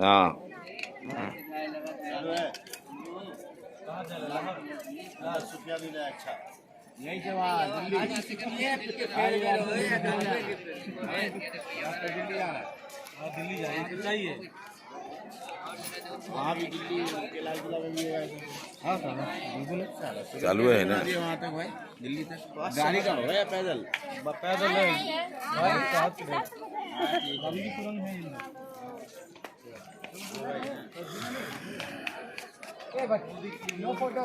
हाँ अच्छा यही से वहाँ दिल्ली जाना चाहिए। वहाँ भी दिल्ली के लाल किला में भी है। हाँ सर बिल्कुल चालू है ना। वहाँ तक भाई दिल्ली तक गाड़ी का होगा या पैदल? पैदल है नो फोटो।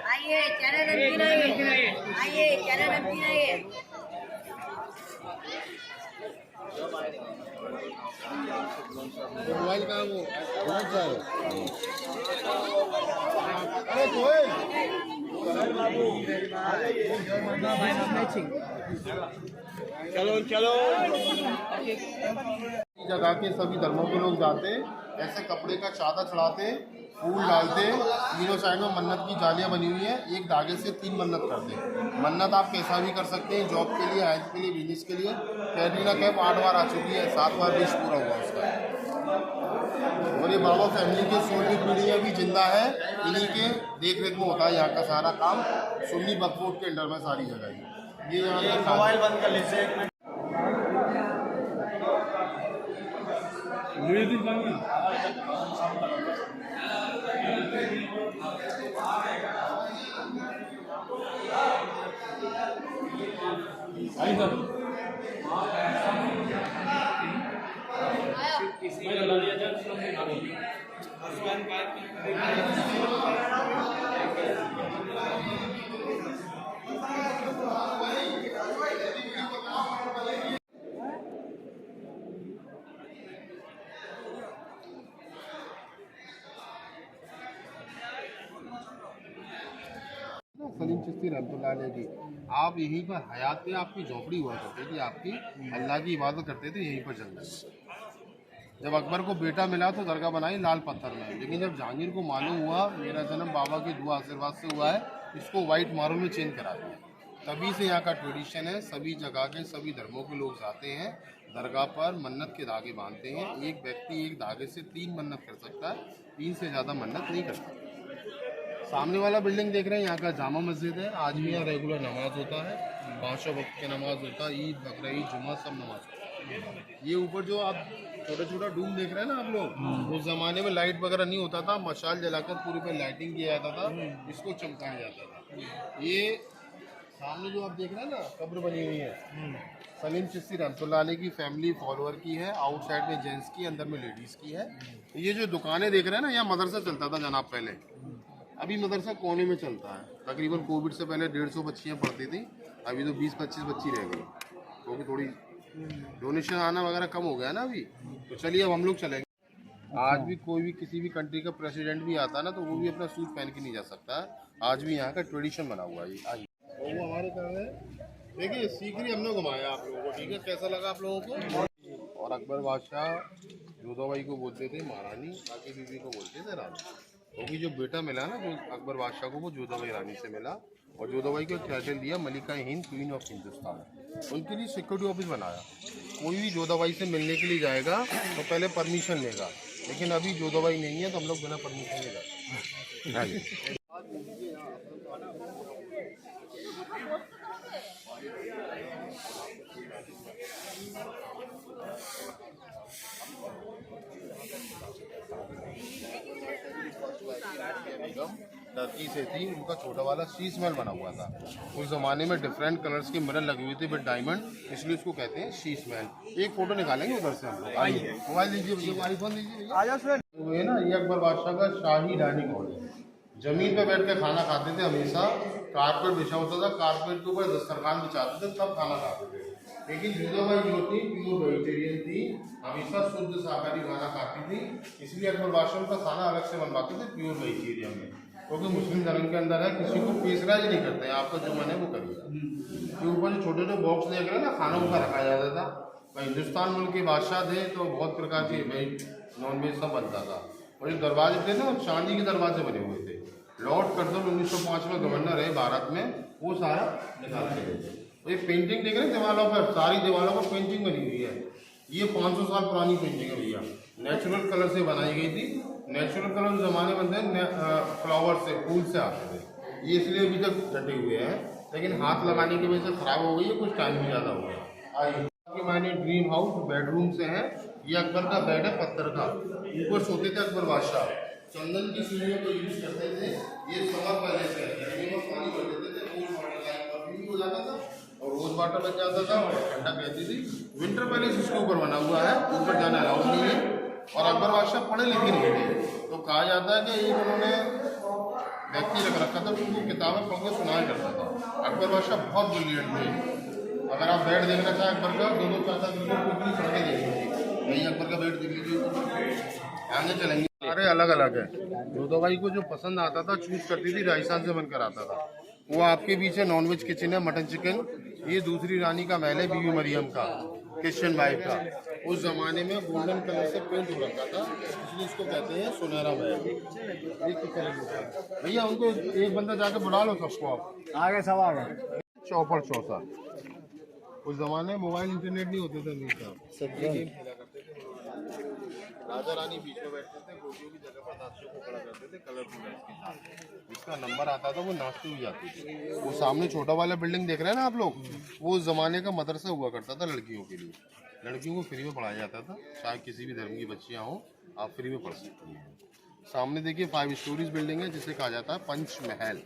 आइए चना नमकीन आइए चना नमकीन आइए। मोबाइल का वो बहुत सारे। अरे कोई चलो चलो जगह के सभी धर्मों के लोग जाते, ऐसे कपड़े का चादर चढ़ाते, फूल डालते, तीनों साइड में मन्नत की जालियां बनी हुई है, एक धागे से 3 मन्नत करते। मन्नत आप कैसा भी कर सकते हैं, जॉब के लिए, हेल्थ के लिए, बिजनेस के लिए। कैटरीना कैफ 8 बार आ चुकी है, 7 बार विश पूरा हुआ उसका। और ये बाबा फैमिली के 16वीं पीढ़ियाँ भी जिंदा है, इन्हीं के देख रेख में होता है यहाँ का सारा काम। सुन्नी बकफोर्ट के अंडर में सारी जगह ये यहाँ मोबाइल बंद कर लीजिए। सलीम चिश्ती रहमतुल्लाह अलैह की आप यहीं पर हयात में आपकी झोपड़ी हुआ करती थी, आपकी अल्लाह की इबादत करते थे यहीं पर जंगल। जब अकबर को बेटा मिला तो दरगाह बनाई लाल पत्थर में, लेकिन जब जहांगीर को मालूम हुआ मेरा जन्म बाबा की दुआ आशीर्वाद से हुआ है, इसको वाइट मार्बल में चेंज करा दिया। तभी से यहाँ का ट्रेडिशन है, सभी जगह के सभी धर्मों के लोग जाते हैं दरगाह पर, मन्नत के धागे बांधते हैं। एक व्यक्ति एक धागे से 3 मन्नत कर सकता है, 3 से ज़्यादा मन्नत नहीं कर सकता। सामने वाला बिल्डिंग देख रहे हैं, यहाँ का जामा मस्जिद है। आज भी यहाँ रेगुलर नमाज होता है, 5 वक्त के नमाज होता है, ईद बकरीद जुमा सब नमाज होता है। ये ऊपर जो आप छोटा छोटा डूम देख रहे हैं ना आप लोग, उस जमाने में लाइट वगैरह नहीं होता था, मशाल जलाकर पूरे पे लाइटिंग किया जाता था, इसको चमकाया जाता था। ये सामने जो आप देख रहे हैं ना कब्र बनी हुई है, सलीम चिश्ती रहमतुल्लाह अलैह की फैमिली फॉलोअर की है। आउटसाइड में जेंट्स की, अंदर में लेडीज़ की है। ये जो दुकानें देख रहे हैं ना, यहाँ मदरसा चलता था जनाब पहले, अभी मदरसा कोने में चलता है। तकरीबन कोविड से पहले 150 बच्चियाँ पढ़ती थी, अभी तो 20-25 बच्ची रह गई, क्योंकि थोड़ी डोनेशन आना वगैरह कम हो गया ना अभी। तो चलिए अब हम लोग चलेंगे। आज भी कोई भी किसी भी कंट्री का प्रेसिडेंट भी आता है ना, तो वो भी अपना सूट पहन के नहीं जा सकता। आज भी यहाँ का ट्रेडिशन बना हुआ है। आइए वो हमारे तरह है, देखिए सीकरी हमने घुमाया आप लोगों को, ठीक है? कैसा लगा आप लोगों को? और अकबर बादशाह जोधाबाई को बोलते थे महारानी, बाकी बीवी को बोलते थे रानी, क्योंकि जो बेटा मिला ना जो अकबर बादशाह को, वो जोधाबाई रानी से मिला। और जोधाबाई को टाइटल दिया मलिका हिंद, क्वीन ऑफ हिंदुस्तान। उनके लिए सिक्योरिटी ऑफिस बनाया। कोई भी जोधाबाई से मिलने के लिए जाएगा तो पहले परमिशन लेगा, लेकिन अभी जोधाबाई नहीं है तो हम लोग बिना परमिशन ले जाते। टर्की से थी, उनका छोटा वाला शीश महल बना हुआ था। उस जमाने में डिफरेंट कलर्स के मिरर लगे हुए थे विद डायमंड, इसलिए उसको कहते हैं शीश महल। एक फोटो निकालेंगे उधर से हम लोग। आइए मोबाइल दीजिए, आईफोन दीजिए। ये ना ये अकबर बादशाह का शाही डाइनिंग हॉल है, जमीन पे बैठ के खाना खाते थे हमेशा। कारपेट बिछा होता था, कारपेट के ऊपर दस्तरखान बिछाते थे, तब खाना खाते थे। लेकिन जीजाबाई जो थी प्योर वेजिटेरियन थी, हमेशा शुद्ध शाकाहारी खाना खाती थी। इसलिए अकबर बादशाह का खाना अलग से बनवाते थे प्योर वेजिटेरियन में, क्योंकि मुस्लिम धर्म के अंदर है किसी को पेशराज नहीं करते हैं, आपका जो मन है वो करिए। के ऊपर जो छोटे छोटे बॉक्स देख रहे हैं ना, खानों का रखा जाता था। भाई हिंदुस्तान मुल्क के बादशाह थे तो बहुत प्रकार के भाई नॉन वेज सब बनता था। और जो दरवाजे थे ना, चांदी के दरवाजे बने हुए थे। लॉर्ड कर्जन 1905 में गवर्नर है भारत में, वो सारा निकालते थे। ये पेंटिंग देख रहे हैं दीवारों पर, सारी दीवारों पर पेंटिंग बनी हुई है। ये 500 साल पुरानी पेंटिंग है भैया, नेचुरल कलर से बनाई गई थी। नेचुरल कलर जमाने बनते फ्लावर से, फूल से आते थे। ये इसलिए अभी तक डटे हुए हैं, लेकिन हाथ लगाने की वजह से खराब हो गई है, कुछ टाइम भी ज़्यादा हो गया। आइए मायने ड्रीम हाउस बेडरूम से है। ये अकबर का बेड है पत्थर का, ऊपर सोते थे अकबर बादशाह। चंदन की सीढ़ियों को यूज करते थे। ये समर पहले से गर्मियों में पानी भर देते थे, रोज वाटर का हो जाता था और रोज वाटर बच जाता था और ठंडक रहती थी। विंटर पैलेस इसके ऊपर बना हुआ है, ऊपर जाना अलाउड नहीं है। और अकबर बादशाह पढ़े लिखे नहीं थे, तो कहा जाता है कि एक उन्होंने व्यक्ति रख रखा था, उनको किताबें पढ़ के सुनाया करता था। अकबर बादशाह बहुत ब्रिलियंट थे। अगर आप बेड देखना चाहें अकबर का, दो 4 किलोमीटर चढ़ के देखेंगे, नहीं अकबर का बेड देख लीजिए, आगे चलेंगे। सारे अलग अलग है। जोधाबाई को जो पसंद आता था चूज करती थी, राजस्थान से बनकर आता था। वो आपके पीछे नॉनवेज किचन है, मटन चिकन। ये दूसरी रानी का महल है, बीवी मरियम का, क्रिश्चियन वाइफ का। उस जमाने में गोल्डन कलर से पेंट हो रखा था, इसलिए इसको कहते हैं सुनहरा महल। भैया उनको एक बंदा जाके बुला लो सबको, आप आगे सब आ गए। चौपड़ चौसा। उस जमाने में मोबाइल इंटरनेट नहीं होते थे हमेशा। राजा रानी बीच में बैठते थे, गोटियों की जगह पर नाश्ते को खड़ा करते थे कलरफुल के साथ। जिसका नंबर आता था वो नाश्ते हुई जाती थी। वो सामने छोटा वाला बिल्डिंग देख रहे हैं ना आप लोग, वो उस जमाने का मदरसा हुआ करता था लड़कियों के लिए। लड़कियों को फ्री में पढ़ाया जाता था, चाहे किसी भी धर्म की बच्चियाँ हों, आप फ्री में पढ़ सकती हैं। सामने देखिए 5 स्टोरीज बिल्डिंग है, जिसे कहा जाता है पंच महल।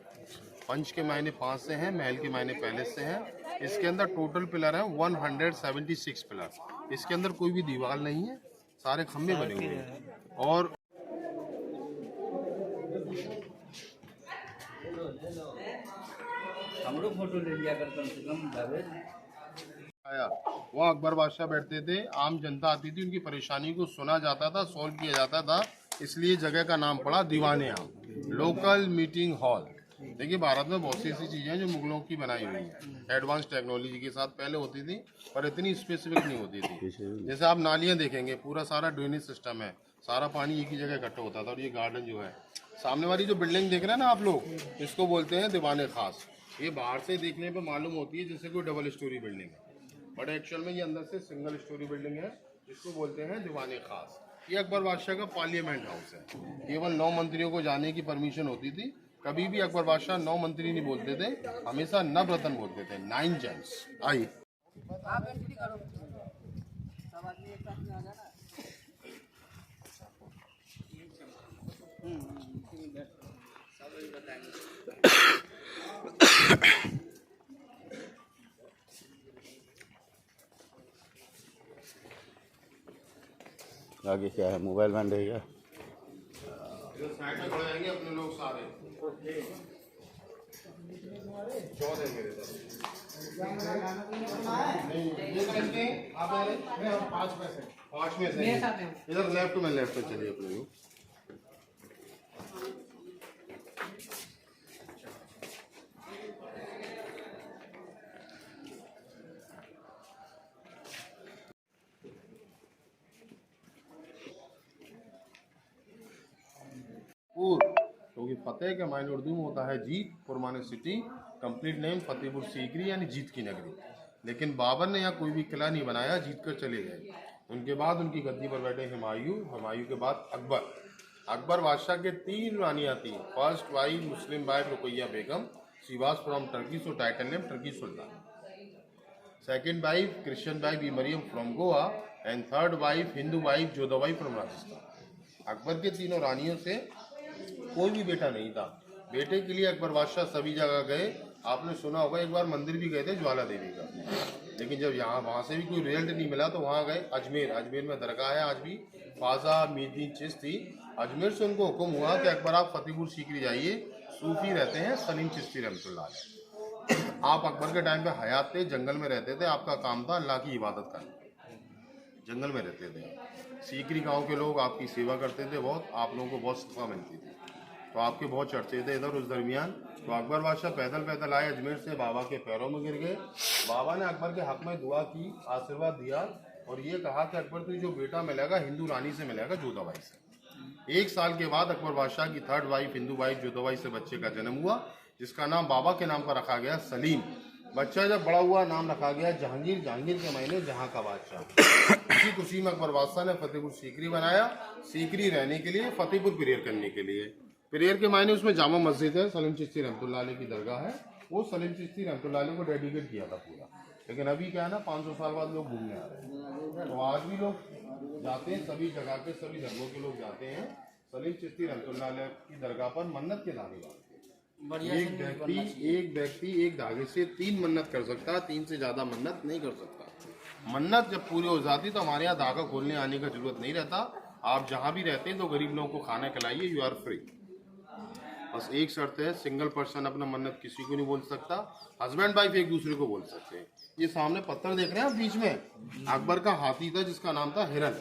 पंच के मायने 5 से हैं, महल के मायने पैलेस से हैं। इसके अंदर टोटल पिलर है 176 पिलर। इसके अंदर कोई भी दीवार नहीं है, सारे खम्भे बने हुए हैं। और हम लोग फोटो ले लिया कर कम से कम जावेद। आया वहाँ अकबर बादशाह बैठते थे, आम जनता आती थी, उनकी परेशानी को सुना जाता था, सॉल्व किया जाता था। इसलिए जगह का नाम पड़ा दीवाने आम, लोकल मीटिंग हॉल। देखिए भारत में बहुत सी ऐसी चीज़ें हैं जो मुगलों की बनाई हुई हैं, एडवांस टेक्नोलॉजी के साथ पहले होती थी, पर इतनी स्पेसिफिक नहीं होती थी। जैसे आप नालियाँ देखेंगे, पूरा सारा ड्रेनेज सिस्टम है, सारा पानी एक ही जगह इकट्ठा होता था। और ये गार्डन जो है, सामने वाली जो बिल्डिंग देख रहे हैं ना आप लोग, इसको बोलते हैं दीवाने खास। ये बाहर से देखने पर मालूम होती है जैसे कोई डबल स्टोरी बिल्डिंग है, बट एक्चुअल में ये अंदर से सिंगल स्टोरी बिल्डिंग है, जिसको बोलते हैं दीवाने खास। ये अकबर बादशाह का पार्लियामेंट हाउस है। केवल 9 मंत्रियों को जाने की परमिशन होती थी। कभी भी अकबर बादशाह 9 मंत्री नहीं बोलते थे, हमेशा नवरत्न बोलते थे, 9 जेंट्स। आइए आगे क्या है, मोबाइल बैंड रहेगा। साइड में खड़े जाएंगे अपने लोग सारे। 14 मेरे तरफ। ये कैसे आप 5 में से इधर लेफ्ट में चलिए अपने लोग। क्योंकि फतेह के मायने उर्दू में होता है जीत, पुरमाने city, complete name Fatehpur Sikri यानी जीत की नगरी। लेकिन बाबर ने यहाँ कोई भी किला नहीं बनाया, जीत कर चले गए। उनके बाद उनकी गद्दी पर बैठे हुमायूं के बाद अकबर। अकबर बादशाह के 3 रानियाँ थी। First wife Muslim wife Ruqaiya Begum, she was from Turkey, so title name Turkey sultan. Second wife Christian wife Bi Mariam from Goa, and third wife Hindu wife Jodhabai from Rajasthan. Akbar के 3 रानियों से कोई भी बेटा नहीं था। बेटे के लिए अकबर बादशाह सभी जगह गए। आपने सुना होगा एक बार मंदिर भी गए थे ज्वाला देवी का, लेकिन जब वहाँ से भी कोई रिजल्ट नहीं मिला तो वहाँ गए अजमेर। अजमेर में दरगाह है आज भी, ख्वाजा मीरदीन चिश्ती, अजमेर से उनको हुक्म हुआ कि अकबर आप फतेहपुर सीकरी जाइए, सूफी रहते हैं सलीम चिश्ती रहमतुल्लाह अलैह। आप अकबर के टाइम पे हयात थे, जंगल में रहते थे, आपका काम था अल्लाह की इबादत करना, जंगल में रहते थे। सीकरी गांव के लोग आपकी सेवा करते थे बहुत, आप लोगों को बहुत सफा मिलती थी, तो आपके बहुत चर्चे थे इधर उस दरमियान। तो अकबर बादशाह पैदल पैदल आए अजमेर से, बाबा के पैरों में गिर गए। बाबा ने अकबर के हक में दुआ की, आशीर्वाद दिया और ये कहा कि अकबर तुझे जो बेटा मिलेगा हिंदू रानी से मिलेगा, जोधाबाई से। 1 साल के बाद अकबर बादशाह की 3rd wife Hindu wife Jodha Bai से बच्चे का जन्म हुआ, जिसका नाम बाबा के नाम पर रखा गया सलीम। बच्चा जब बड़ा हुआ नाम रखा गया जहांगीर, जहांगीर के मायने जहां का बादशाह। इसी खुशी में अकबर बादशाह ने फतेहपुर सीकरी बनाया, सीकरी रहने के लिए, फतेहपुर प्रेयर करने के लिए। प्रेयर के मायने उसमें जामा मस्जिद है, सलीम चिश्ती रहमतुल्लाह अलैह की दरगाह है, वो सलीम चिश्ती रहमतुल्लाह अलैह को डेडिकेट किया था पूरा। लेकिन अभी क्या है ना, 500 साल बाद लोग घूमने आ रहे हैं, तो आज भी लोग जाते हैं, सभी जगह के सभी धर्मों के लोग जाते हैं सलीम चिश्ती रहमतुल्लाह अलैह की दरगाह पर मन्नत के धागे बांधते हैं। एक व्यक्ति एक धागे से 3 मन्नत कर सकता है, 3 से ज्यादा मन्नत नहीं कर सकता। मन्नत जब पूरी हो जाती तो हमारे यहाँ धागा खोलने आने का जरूरत नहीं रहता। आप जहाँ भी रहते हैं तो गरीब लोगों को खाना खिलाइए, यू आर फ्री। बस एक शर्त है, सिंगल पर्सन अपना मन्नत किसी को नहीं बोल सकता, हस्बैंड वाइफ एक दूसरे को बोल सकते हैं। ये सामने पत्थर देख रहे हैं आप बीच में, अकबर का हाथी था जिसका नाम था हिरन।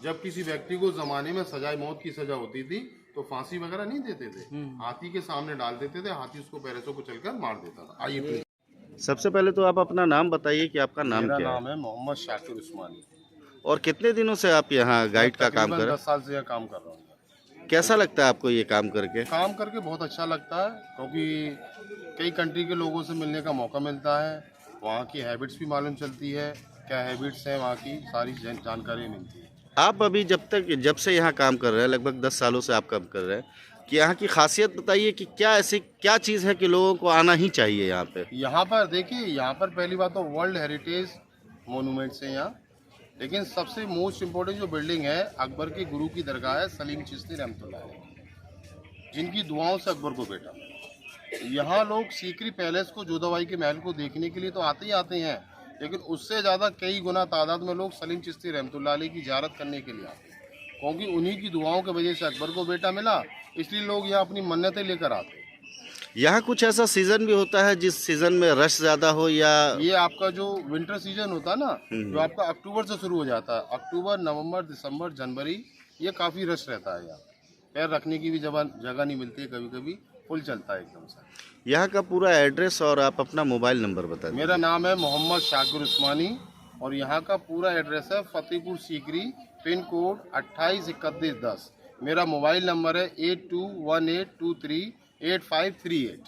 जब किसी व्यक्ति को जमाने में सजाए मौत की सजा होती थी तो फांसी वगैरह नहीं देते थे, हाथी के सामने डाल देते थे, हाथी उसको पैरों से कुचलकर मार देता था। आइए प्लीज। सबसे पहले तो आप अपना नाम बताइए कि आपका नाम मेरा क्या नाम है मोहम्मद शाकिर उस्मानी और कितने दिनों से आप यहाँ गाइड का काम कर रहे 10 साल से यह काम कर रहा हूँ। हैं? कैसा लगता है आपको ये काम करके? काम करके बहुत अच्छा लगता है, क्योंकि कई कंट्री के लोगों से मिलने का मौका मिलता है, वहाँ की हैबिट्स भी मालूम चलती है, क्या हैबिट्स हैं वहाँ की, सारी जानकारी मिलती है। आप अभी जब से यहाँ काम कर रहे हैं, लगभग 10 सालों से आप काम कर रहे हैं, कि यहाँ की खासियत बताइए कि क्या ऐसी क्या चीज़ है कि लोगों को आना ही चाहिए यहाँ पे? यहाँ पर देखिए, यहाँ पर पहली बात तो वर्ल्ड हेरिटेज मोनूमेंट्स हैं यहाँ, लेकिन सबसे मोस्ट इम्पोर्टेंट जो बिल्डिंग है अकबर के गुरु की दरगाह है सलीम चिश्ती रहमतुल्लाह अलैह, जिनकी दुआओं से अकबर को बेटा। यहाँ लोग सीकरी पैलेस को, जोधाबाई के महल को देखने के लिए तो आते ही आते हैं, लेकिन उससे ज़्यादा कई गुना तादाद में लोग सलीम चिश्ती रहमतुल्लाह अलैह की ज़ियारत करने के लिए आते हैं, क्योंकि उन्हीं की दुआओं की वजह से अकबर को बेटा मिला, इसलिए लोग यहाँ अपनी मन्नतें लेकर आते हैं। यहाँ कुछ ऐसा सीजन भी होता है जिस सीजन में रश ज्यादा हो? या ये आपका जो विंटर सीजन होता है ना, जो आपका अक्टूबर से शुरू हो जाता है, अक्टूबर, नवंबर, दिसंबर, जनवरी, ये काफ़ी रश रहता है। यहाँ पैर रखने की भी जगह नहीं मिलती है, कभी कभी फुल चलता है एकदम से। यहाँ का पूरा एड्रेस और आप अपना मोबाइल नंबर बता दीजिए। मेरा नाम है मोहम्मद शाकिर उस्मानी और यहाँ का पूरा एड्रेस है फतेहपुर सीकरी, पिन कोड 283110। मेरा मोबाइल नंबर है 8218238538।